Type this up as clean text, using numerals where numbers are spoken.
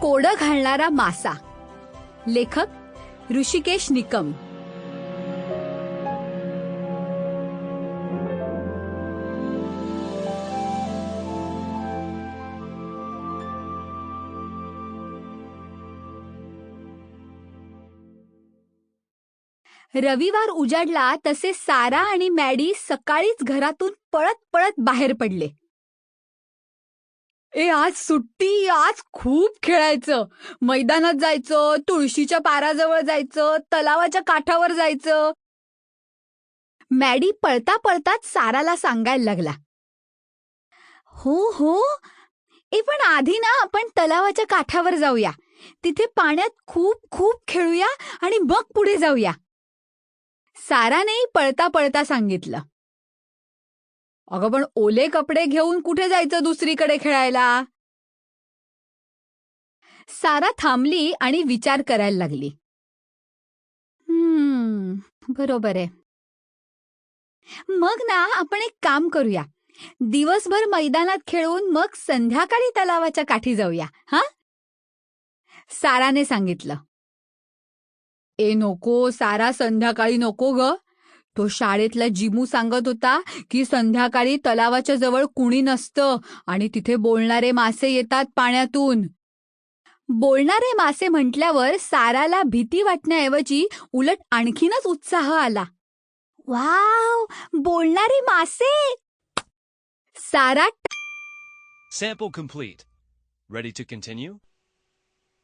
कोडं घालणारा मासा. लेखक ऋषिकेश निकम. रविवार उजाडला तसे सारा आणि मॅडी सकाळीच घरातून पळत पळत बाहेर पडले. आज सुट्टी, आज खूप खेळायचं. मैदानात जायचं, तुळशीच्या पाराजवळ जायचं, तलावाच्या काठावर जायचं. मॅडी पळता पळताच साराला सांगायला लागला. हो, पण आधी ना आपण तलावाच्या काठावर जाऊया. तिथे पाण्यात खूप खूप खेळूया आणि मग पुढे जाऊया. साराने पळता पळता सांगितलं. अगं पण ओले कपडे घेऊन कुठे जायचं दुसरीकडे खेळायला? सारा थांबली आणि विचार करायला लागली. बरोबर आहे. मग ना आपण एक काम करूया. दिवसभर मैदानात खेळून मग संध्याकाळी तलावाच्या काठी जाऊया, हा? साराने सांगितलं. नको सारा, संध्याकाळी नको ग. तो शाळेतला जिमू सांगत होता की संध्याकाळी तलावाच्या जवळ कुणी नसतं आणि तिथे बोलणारे मासे येतात पाण्यातून. बोलणारे मासे म्हटल्यावर साराला भीती वाटण्याऐवजी उलट आणखीनच उत्साह आला. वाव, बोलणारे मासे! सारा Sample complete. Ready to continue?